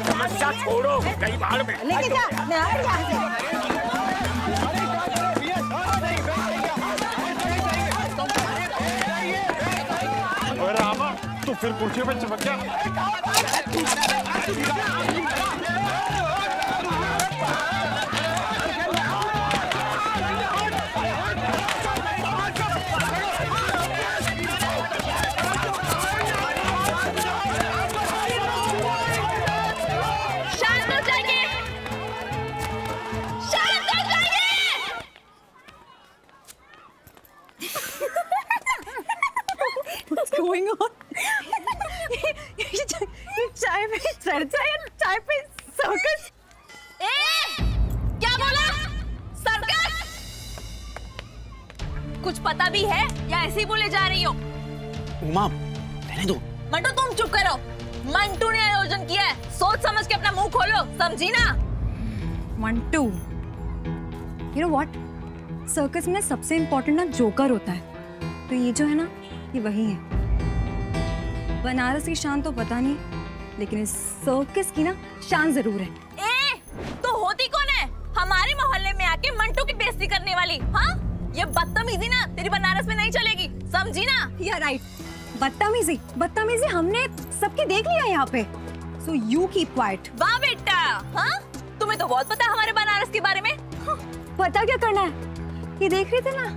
समस्या छोड़ो, कहीं बाहर में लेके जा, मैं आ रही यहाँ से। रामा, तू फिर कुर्सी पे चिपक गया। Going on? चाय पे चर्चा या चाय पे सर्कस? क्या बोला? सर्कस? कुछ पता भी है या ऐसे ही बोले जा रही हो? उमा, रहने दो। मंटू तुम चुप करो। मंटू ने आयोजन किया है, सोच समझ के अपना मुंह खोलो, समझी ना? Mantu, you know what? Circus में सबसे इम्पोर्टेंट ना जोकर होता है, तो ये जो है ना, ये वही है। बनारस की शान तो पता नहीं, लेकिन इस सर्कस की ना शान जरूर है। तो होती कौन है? हमारे मोहल्ले में आके मंटू की बेइज्जती करने वाली, हाँ? ये बदतमीजी ना तेरी बनारस में नहीं चलेगी, समझी ना? या राइट, बदतमीजी हमने सबके देख लिया यहाँ पे। So you keep quiet। वाह बेटा, हाँ? तुम्हें तो बहुत पता है हमारे बनारस के बारे में। हाँ, पता क्या करना है? ये देख रहे थे ना,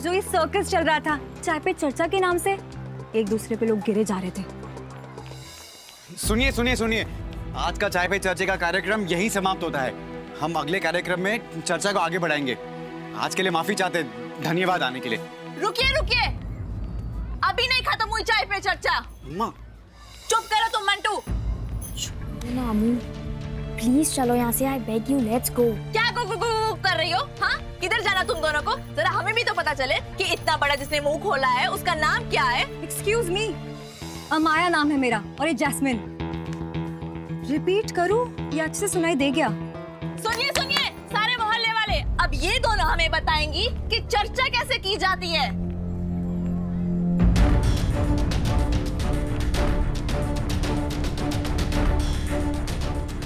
जो ये सर्कस चल रहा था, चाय पे चर्चा के नाम से एक दूसरे पे लोग गिरे जा रहे थे। सुनिए सुनिए सुनिए, आज का चाय पे चर्चा का कार्यक्रम यहीं समाप्त होता है। हम अगले कार्यक्रम में चर्चा को आगे बढ़ाएंगे। आज के लिए माफी चाहते, धन्यवाद आने के लिए। रुकिए, अभी नहीं खत्म हुई चाय पे चर्चा। चुप करो तुम मंटू। अमू, प्लीज चलो यहाँ से, I beg you, let's go. क्या गो कर रही हो? हाँ, किधर जाना तुम दोनों को? जरा हमें भी तो पता चले कि इतना बड़ा जिसने मुंह खोला है उसका नाम क्या है? एक्सक्यूज मी, अमाया नाम है मेरा और ये जैस्मिन। रिपीट करूं या अच्छे से सुनाई दे गया? सुनिए सारे मोहल्ले वाले, अब ये दोनों हमें बताएंगी कि चर्चा कैसे की जाती है।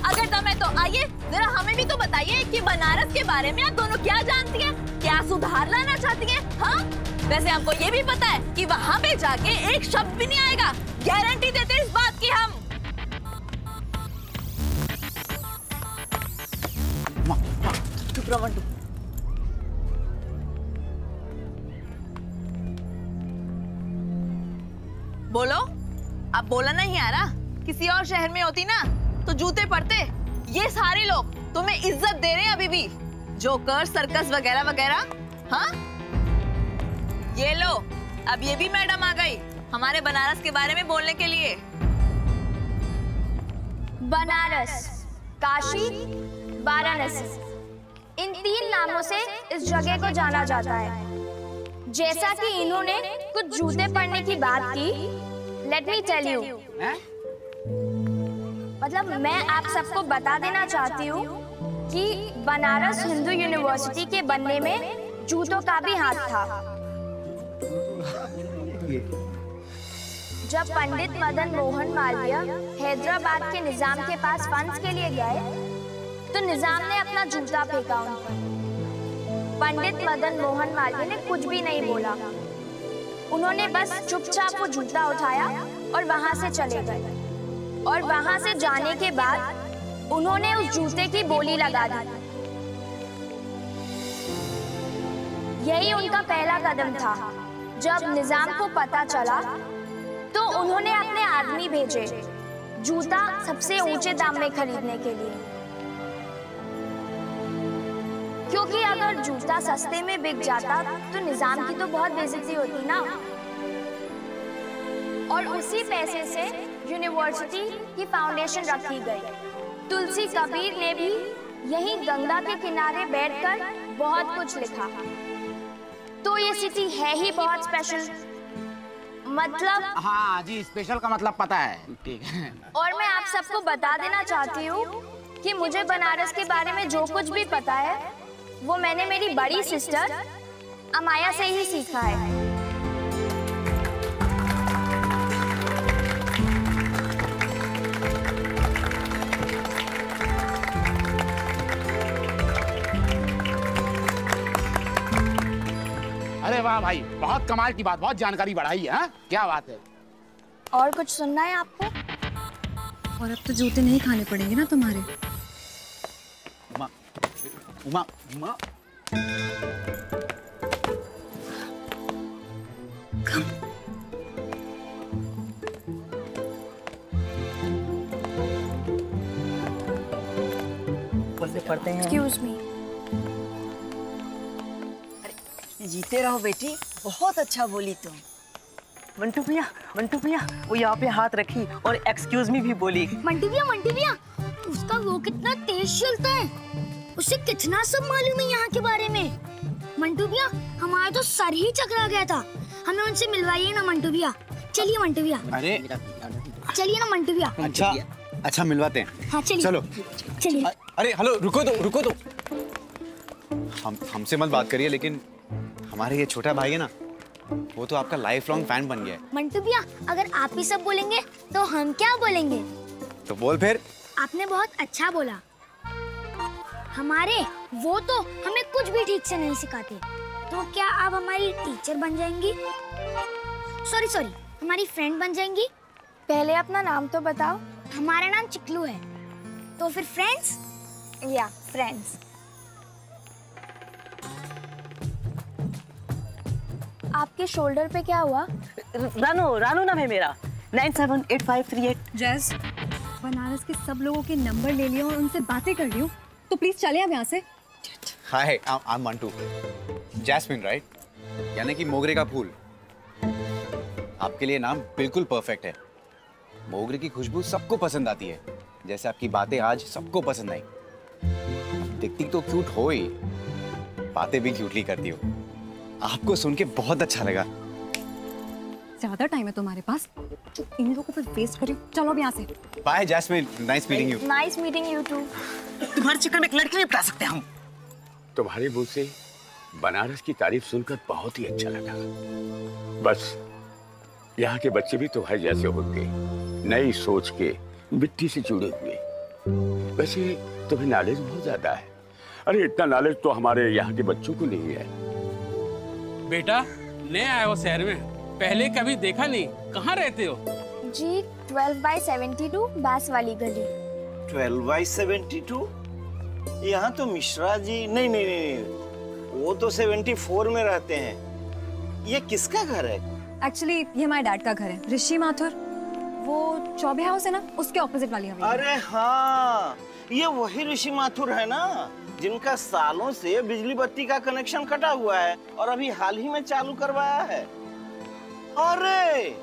अगर दम है तो आइए, जरा हमें भी तो बताइए कि बनारस के बारे में आप दोनों क्या जानती हैं, क्या सुधार लाना चाहती हैं? हाँ, वैसे हमको ये भी पता है कि वहाँ पे जाके एक शब्द भी नहीं आएगा, गारंटी देते हैं इस बात की हम। चुप रहो मंटू। बोलो, अब बोला नहीं आ रहा? किसी और शहर में होती ना तो जूते पड़ते। ये सारे लोग तुम्हें इज्जत दे रहे हैं अभी भी, जोकर, सर्कस वगैरह वगैरह। हाँ, ये लो, अब ये भी मैडम आ गई हमारे बनारस के बारे में बोलने के लिए। बनारस, काशी, वाराणसी, इन 3 नामों से इस जगह को जाना जाता है। जैसा कि इन्होंने कुछ जूते पहनने की बात की, लेट मी टेल यू, मतलब मैं आप सबको बता देना चाहती हूँ कि बनारस हिंदू यूनिवर्सिटी के बनने में जूतों का भी हाथ था। जब पंडित मदन मोहन मालवीय हैदराबाद के निजाम के पास फंड्स के लिए गए, तो निजाम ने अपना जूता फेंका उन पर। पंडित मदन मोहन मालवीय ने कुछ भी नहीं बोला, उन्होंने बस चुपचाप वो जूता उठाया और वहां से चले गए। और वहां से जाने के बाद उन्होंने उस जूते की बोली लगा दी। यही उनका पहला कदम था। जब निजाम को पता चला तो उन्होंने अपने आदमी भेजे जूता सबसे ऊंचे दाम में खरीदने के लिए, क्योंकि अगर जूता सस्ते में बिक जाता तो निजाम की तो बहुत बेइज्जती होती ना। और उसी पैसे से यूनिवर्सिटी की फाउंडेशन रखी गई। तुलसी कबीर ने भी यहीं गंगा के किनारे बैठकर बहुत कुछ लिखा। तो ये सिटी है ही बहुत स्पेशल, मतलब। हाँ जी, स्पेशल का मतलब पता है। ठीक है। और मैं आप सबको बता देना चाहती हूँ कि मुझे बनारस के बारे में जो कुछ भी पता है वो मैंने मेरी बड़ी सिस्टर अमाया से ही सीखा है। अरे वाह भाई, बहुत कमाल की बात, बहुत जानकारी बढ़ाई है। हाँ? क्या बात है। और कुछ सुनना है आपको? और अब तो जूते नहीं खाने पड़ेंगे ना तुम्हारे। उमा, उमा, उमा। पढ़ते हैं। Excuse me. जीते रहो बेटी, बहुत अच्छा बोली तुम। मंटू भैया, वो यहाँ पे हाथ रखी और एक्सक्यूज मी भी बोली। मंटू भैया, उसका वो कितना तेज चलता है, उसे कितना सब मालूम है यहाँ के बारे में। मंटू भैया, हमारा तो सर ही चकरा गया था। हमें उनसे मिलवाइए ना मंटू भैया। चलिए मंटू भैया। अरे चलिए ना मंटू भैया। अच्छा मिलवाते हैं। हाँ चलिए। चलो। चलिए। अरे हेलो, रुको तो। हमसे मत बात करिए, लेकिन हमारे ये छोटा भाई है ना, वो तो आपका लाइफ लॉन्ग फैन बन गया है। मंटू भैया, अगर आप ही सब बोलेंगे तो हम क्या बोलेंगे? तो बोल फिर। आपने बहुत अच्छा बोला। हमारे वो तो हमें कुछ भी ठीक से नहीं सिखाते, तो क्या आप हमारी टीचर बन जाएंगी? सॉरी, हमारी फ्रेंड बन जाएंगी? पहले अपना नाम तो बताओ। हमारा नाम चिकलू है। तो फिर फ्रेंड्स? या फ्रेंड्स। आपके शोल्डर पे क्या हुआ? रानू नाम है मेरा। 978538। जैस, बनारस के सब लोगों के नंबर ले लिया और उनसे बातें कर ली हूँ, तो प्लीज चले अब यहाँ से। Hi, I am Mantu. Jasmine right, यानी कि मोगरे का फूल। आपके लिए नाम बिल्कुल परफेक्ट है। मोगरे की खुशबू सबको पसंद आती है, जैसे आपकी बातें आज सबको पसंद आई। दिखती तो क्यूट हो ही, बातें भी क्यूटली करती हो। आपको सुन के बहुत अच्छा लगा। ज्यादा टाइम है तुम्हारे पास, इन लोगों पे वेस्ट करियो। चलो अब यहाँ से। Bye Jasmine, nice meeting you. Nice meeting you too. तुम्हारे चक्कर में एक लड़की नहीं पटा सकते हम। तुम्हारे मुंह से बनारस की तारीफ सुनकर बहुत ही अच्छा लगा। बस यहाँ के बच्चे भी तुम्हारे जैसे होंगे, नई सोच के, मिट्टी से जुड़े हुए। वैसे तुम्हें नॉलेज बहुत ज्यादा है। अरे इतना नॉलेज तो हमारे यहाँ के बच्चों को नहीं है। बेटा, नए आए हो शहर में, पहले कभी देखा नहीं। कहाँ रहते हो? जी 12/72 बैस वाली गली। 12/72? यहाँ तो मिश्रा जी नहीं, वो तो 74 में रहते हैं। ये किसका घर है? एक्चुअली ये हमारे डैड का घर है, ऋषि माथुर। वो चौबे हाउस है ना, उसके ऑपोजिट वाली हवेली। अरे हाँ, ये वही ऋषि माथुर है ना, जिनका सालों से बिजली बत्ती का कनेक्शन कटा हुआ है और अभी हाल ही में चालू करवाया है। अरे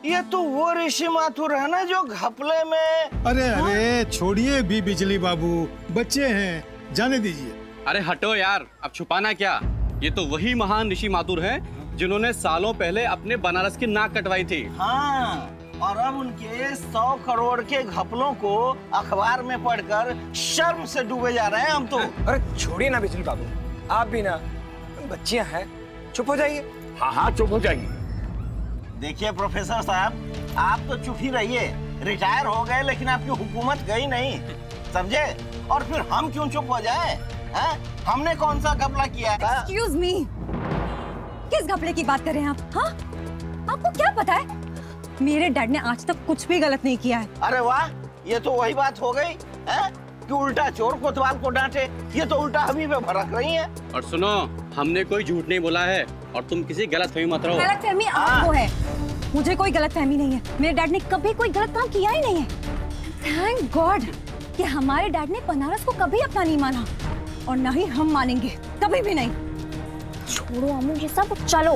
ये तो वो ऋषि माथुर है ना जो घपले में। अरे छोड़िए भी बिजली बाबू, बच्चे हैं, जाने दीजिए। अरे हटो यार, अब छुपाना क्या। ये तो वही महान ऋषि माथुर हैं जिन्होंने सालों पहले अपने बनारस की नाक कटवाई थी। हाँ, और अब उनके 100 करोड़ के घपलों को अखबार में पढ़कर शर्म से डूबे जा रहे हैं हम तो। अरे छोड़िए ना बिजली बाबू, आप भी ना बच्चियां हैं, चुप हो जाइए। हाँ चुप हो जाइए। देखिए प्रोफेसर साहब, आप तो चुप ही रहिए। रिटायर हो गए लेकिन आपकी हुकूमत गई नहीं, समझे? और फिर हम क्यों चुप हो जाए? हमने कौन सा घपला किया था? Excuse me, किस घपले की बात कर रहे हैं आप? हाँ, आपको क्या पता है? मेरे डैड ने आज तक कुछ भी गलत नहीं किया है। अरे वाह, ये तो वही बात हो गई कि उल्टा चोर कोतवाल को डांटे। ये तो उल्टा हमी पे भड़क रही है। और सुनो, हमने कोई झूठ नहीं बोला है और तुम किसी गलतफहमी मत रहो। गलतफहमी आपको है, मुझे कोई गलतफहमी नहीं है। मेरे डैड ने कभी कोई गलत काम किया ही नहीं है। थैंक गॉड कि हमारे डैड ने बनारस को कभी अपना नहीं माना, और न ही हम मानेंगे, कभी भी नहीं। छोड़ो अम्मू ये सब, चलो।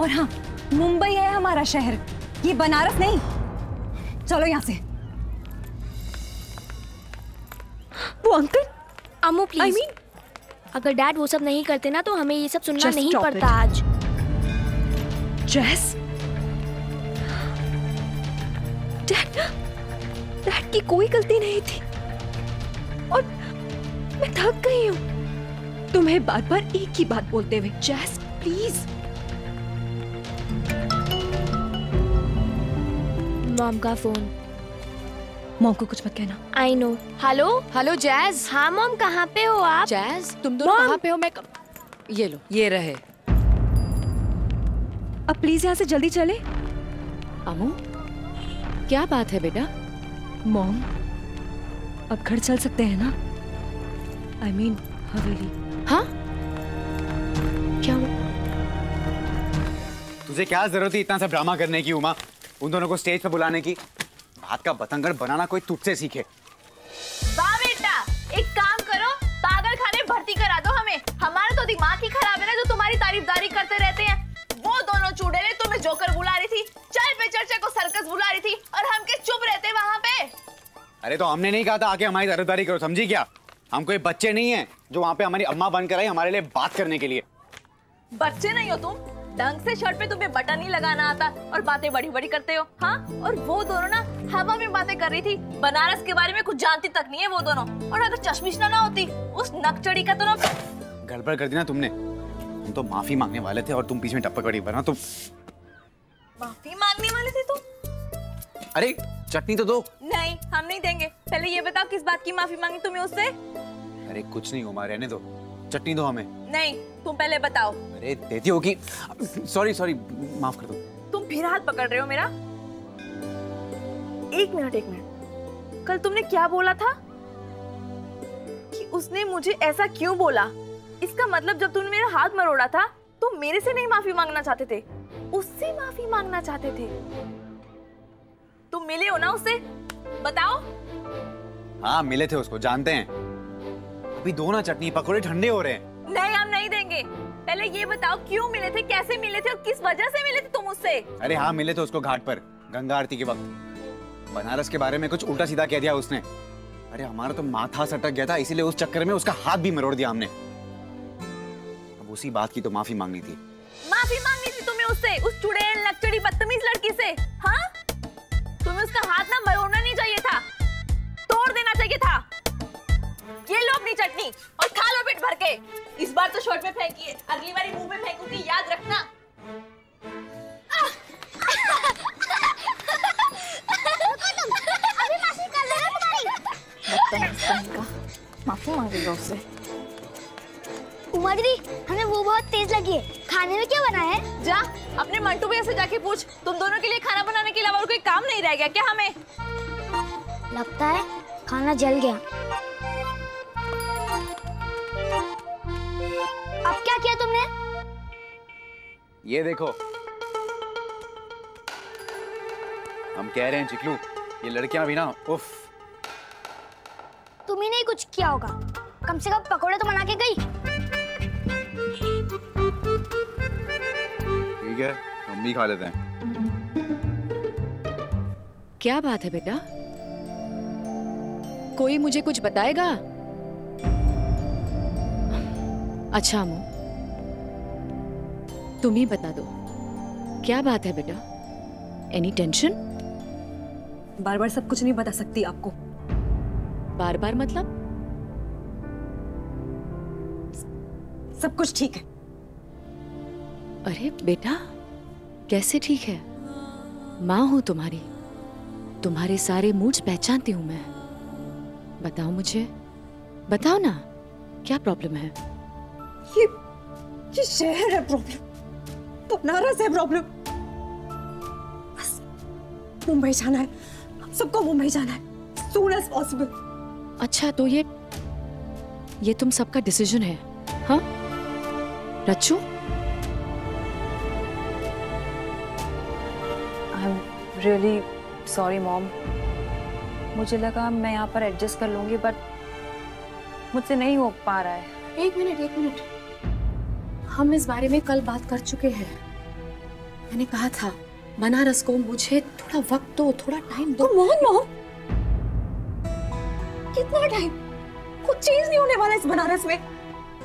और हाँ, मुंबई है हमारा शहर, ये बनारस नहीं। चलो यहाँ से। वो अंकल, अम्मू प्लीज। अगर डैड वो सब नहीं करते ना तो हमें ये सब सुनना नहीं पड़ता आज। जैस, डैड की कोई गलती नहीं थी और मैं थक गई हूँ तुम्हें बार बार एक ही बात बोलते हुए। जैस प्लीज। मॉम का फोन। मॉम को कुछ मत कहना। I know. Hello jazz. हाँ मॉम, कहाँ पे हो आप? जैज, तुम दोनों कहाँ पे हो? मैं ये लो, ये रहे। अब प्लीज यहाँ से जल्दी चले। अमू, क्या बात है बेटा? मॉम, अब घर चल सकते हैं ना? I mean, हवेली। हाँ? क्या हुआ? तुझे क्या जरूरत थी इतना सा ड्रामा करने की उमा? उन दोनों को स्टेज पे बुलाने की? बात का बतंगड़ बनाना कोई तुझसे सीखे। वाह बेटा, एक काम करो, पागल खाने भर्ती करा दो हमें। हमारा तो दिमाग ही खराब है ना, जो तुम्हारी तारीफदारी करते रहते हैं। वो दोनों चुड़ैलें तुम्हें जोकर बुला रही थी, चाय पे चर्चा को सर्कस बुला रही थी, और हम के चुप रहते वहाँ पे। अरे तो हमने नहीं कहा था आके हमारी तारीफदारी करो, समझी क्या? हम कोई बच्चे नहीं हैं जो वहाँ पे हमारी अम्मा बनकर आई हमारे लिए बात करने के लिए। बच्चे नहीं हो तुम, ढंग से शर्ट पे तुम्हें बटन नहीं लगाना आता और बातें बड़ी बड़ी करते हो। हाँ, और वो दोनों ना हवा में बातें कर रही थी, बनारस के बारे में कुछ जानती तक नहीं है वो दोनों। और अगर चश्मिश ना होती उस नकचड़ी का तो ना। गड़बड़ कर दी ना तुमने। हम तो माफी मांगने वाले थे और तुम बीच में टप्पा कड़ी बना। तुम माफी मांगने वाले थे तुम? अरे चटनी तो दो। नहीं, हम नहीं देंगे। पहले ये बताओ किस बात की माफी मांगी तुम्हें उससे? अरे कुछ नहीं उमा, रहने दो, चटनी दो हमें। नहीं, तुम पहले बताओ। अरे देती होगी। सॉरी, माफ कर दो। तुम फिर हाथ पकड़ रहे हो मेरा? एक मिनट, कल तुमने क्या बोला था कि उसने मुझे ऐसा क्यों बोला? इसका मतलब जब तुमने मेरा हाथ मरोड़ा था तो मेरे से नहीं माफी मांगना चाहते थे, उससे माफी मांगना चाहते थे। तुम मिले हो ना उससे? बताओ। हाँ मिले थे, उसको जानते हैं। अभी दो ना चटनी, पकौड़े ठंडे हो रहे हैं। नहीं, हम नहीं देंगे। पहले ये बताओ क्यों मिले थे, कैसे मिले थे और किस वजह से मिले थे तुम उससे? अरे हाँ मिले थे उसको घाट पर गंगा आरती के वक्त। बनारस के बारे में कुछ उल्टा सीधा कह दिया उसने। अरे हमारा तो माथा सटक गया था, इसीलिए उस चक्कर में उसका हाथ भी मरोड़ दिया हमने। अब उसी बात की तो माफी मांगनी थी। माफी मांगनी थी तुम्हें उससे, उस चुड़ैल नकचड़ी बदतमीज लड़की से? हाँ, तुम्हें उसका हाथ ना मरोड़ना नहीं चाहिए था, तोड़ देना चाहिए था। ये लो अपनी चटनी और खा लो पेट भर के। इस बार तो शॉर्ट में फेंकी है, अगली बार मुंह में फेंकूंगी, याद रखना। माफी मांगेगा उससे। उमा दीदी, हमें वो बहुत तेज लगी है। खाने में क्या बना है? जा अपने मंटू भैया से जाके पूछ, तुम दोनों के लिए खाना बनाने के अलावा और कोई काम नहीं रह गया क्या हमें? लगता है खाना जल गया। अब क्या किया तुमने? ये देखो, हम कह रहे हैं चिकलू, ये लड़कियां भी ना उफ। तुम ही नहीं कुछ किया होगा, कम से कम पकोड़े तो बना के गई। ठीक है, हम भी खा लेते हैं। क्या बात है बेटा? कोई मुझे कुछ बताएगा? अच्छा अमू, तुम ही बता दो, क्या बात है बेटा? Any tension? बार बार सब कुछ नहीं बता सकती आपको। बार बार मतलब? सब कुछ ठीक है। अरे बेटा, कैसे ठीक है? माँ हूं तुम्हारी, तुम्हारे सारे मूड्स पहचानती हूं मैं। बताओ मुझे, बताओ ना, क्या प्रॉब्लम है? ये शहर है प्रॉब्लम, बनारस है प्रॉब्लम। बस मुंबई जाना है, हम सबको मुंबई जाना है soon as possible। अच्छा, तो ये तुम सबका डिसीजन है? हाँ रच्चू? I'm really sorry मॉम, मुझे लगा मैं यहाँ पर एडजस्ट कर लूंगी, बट मुझसे नहीं हो पा रहा है। एक मिनट, हम इस बारे में कल बात कर चुके हैं। मैंने कहा था बनारस को मुझे थोड़ा वक्त दो, थोड़ा टाइम दो। मॉम, कितना टाइम? कुछ चेंज नहीं होने वाला इस बनारस में।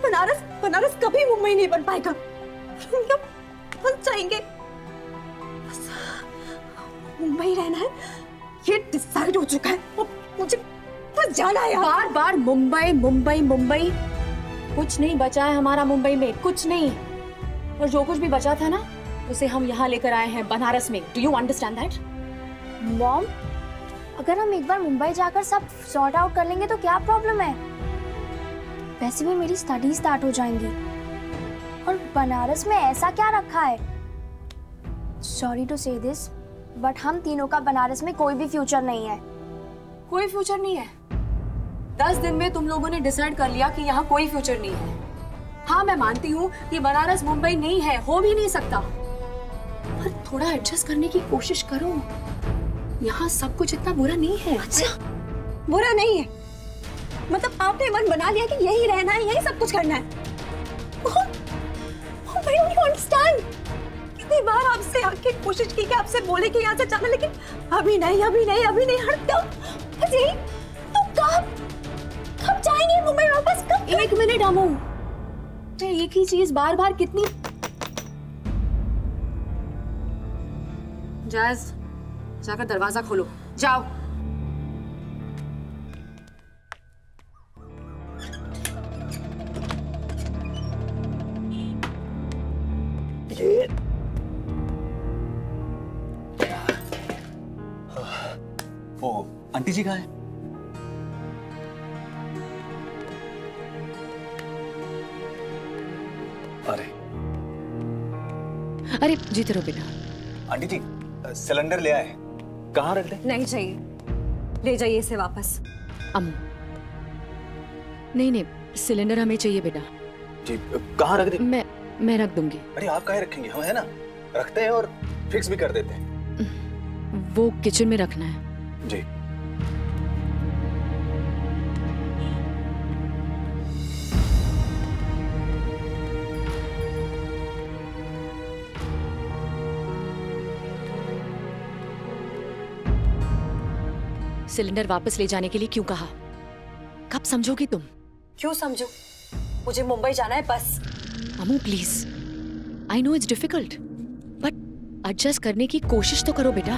बनारस कभी मुंबई नहीं बन पाएगा। हम बस जाएंगे, बस मुंबई रहना है, ये डिसाइड हो चुका है। मुझे बस जाना है। बार बार मुंबई, कुछ नहीं बचा है हमारा मुंबई में, कुछ नहीं। और जो कुछ भी बचा था ना, उसे हम यहाँ लेकर आए हैं बनारस में। Do you understand that? Mom, अगर हम एक बार मुंबई जाकर सब सॉर्ट आउट कर लेंगे तो क्या प्रॉब्लम है? वैसे भी मेरी स्टडी स्टार्ट हो जाएंगी। और बनारस में ऐसा क्या रखा है सॉरी टू से दिस, बट हम तीनों का बनारस में कोई भी फ्यूचर नहीं है। कोई फ्यूचर नहीं है? 10 दिन में तुम लोगों ने डिसाइड कर लिया कि यहाँ कोई फ्यूचर नहीं है। हाँ, मैं मानती हूँ कि बनारस मुंबई नहीं है, हो भी नहीं सकता, पर थोड़ा एडजस्ट करने की कोशिश करो। यहाँ सब कुछ इतना बुरा नहीं है। अच्छा, बुरा नहीं है? मतलब आपने मन बना लिया कि यही रहना है, यही सब कुछ करना है? I don't understand. कितनी बार आपसे आके कोशिश की कि आपसे बोले कि यहाँ से जाना, लेकिन अभी नहीं, अभी नहीं, अभी नहीं। हट जाओ। अजी, तो कब जाएंगे मुंबई वापस? कब? 1 मिनट अमू, एक ही चीज बार बार कितनी। जैज, जाकर दरवाजा खोलो, जाओ। वो आंटी जी कहाँ है? अरे जीते रहो बेटा। आंटी जी, सिलेंडर ले आए, कहाँ रख दे? नहीं चाहिए, ले जाइए इसे वापस। अम्मू, नहीं, सिलेंडर हमें चाहिए बेटा। जी, कहाँ रख दे? मैं रख दूंगी। अरे आप काहे रखेंगे, हम है ना, रखते हैं और फिक्स भी कर देते हैं। वो किचन में रखना है। जी। सिलेंडर वापस ले जाने के लिए क्यों कहा? कब समझोगी तुम? क्यों समझो? मुझे मुंबई जाना है बस। Amu please, I know it's difficult, but adjust करने की कोशिश तो करो बेटा।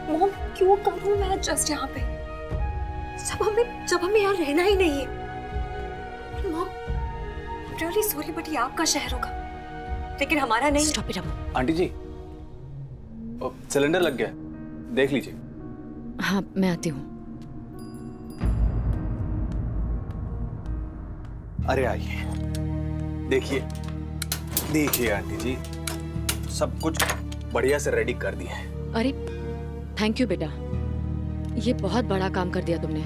मॉम, क्यों करूं मैं एडजस्ट यहाँ पे, जब हमें यहाँ रहना ही नहीं है। मॉम, रियली सॉरी, बट ये आपका शहर होगा, लेकिन हमारा नहीं। Stop it Amu. Aunty ji, cylinder लग गया, देख लीजिए। हाँ, मैं आती हूँ। अरे आइए, देखिए आंटी जी, सब कुछ बढ़िया से रेडी कर दिए हैं। अरे थैंक यू बेटा, ये बहुत बड़ा काम कर दिया तुमने।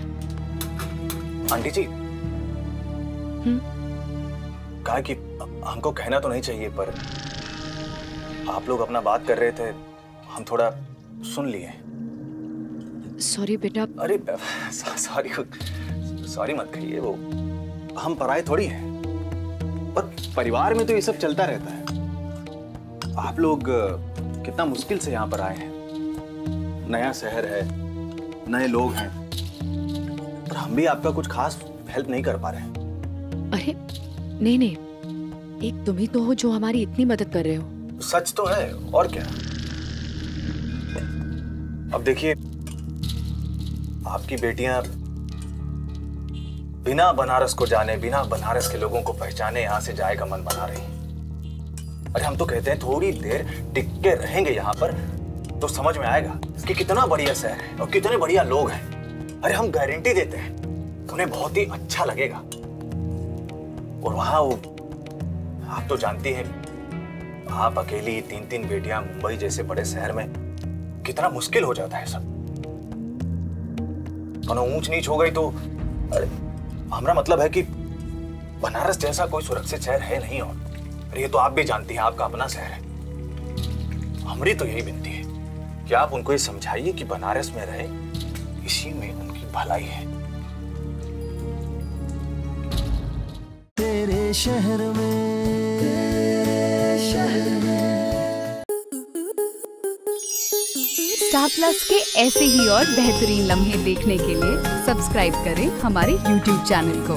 आंटी जी, कहा कि हमको कहना तो नहीं चाहिए, पर आप लोग अपना बात कर रहे थे, हम थोड़ा सुन लिए। सॉरी बेटा। अरे सॉरी मत कहिए, वो हम पराये थोड़ी हैं, पर परिवार में तो ये सब चलता रहता है। आप लोग कितना मुश्किल से यहाँ पर आए हैं, नया शहर है, नए लोग हैं, पर हम भी आपका कुछ खास हेल्प नहीं कर पा रहे हैं। अरे नहीं, एक तुम ही तो हो जो हमारी इतनी मदद कर रहे हो। सच तो है, और क्या। अब देखिए, आपकी बेटियां बिना बनारस को जाने, बिना बनारस के लोगों को पहचाने यहाँ से जाए का मन बना रही। अरे हम तो कहते हैं थोड़ी देर टिक के रहेंगे यहाँ पर तो समझ में आएगा कि कितना बढ़िया शहर है और कितने बढ़िया लोग हैं। अरे हम गारंटी देते हैं उन्हें बहुत ही अच्छा लगेगा। और वहां वो, आप तो जानती हैं, आप अकेली 3-3 बेटियां मुंबई जैसे बड़े शहर में कितना मुश्किल हो जाता है सब। ऊंच नीच हो गई तो, अरे हमारा मतलब है कि बनारस जैसा कोई सुरक्षित शहर है नहीं। और ये तो आप भी जानती हैं, आपका अपना शहर है। हमारी तो यही विनती है कि आप उनको ये समझाइए कि बनारस में रहे, इसी में उनकी भलाई है। तेरे शहर में, तेरे शहर में। स्टार प्लस के ऐसे ही और बेहतरीन लम्हे देखने के लिए सब्सक्राइब करें हमारे YouTube चैनल को।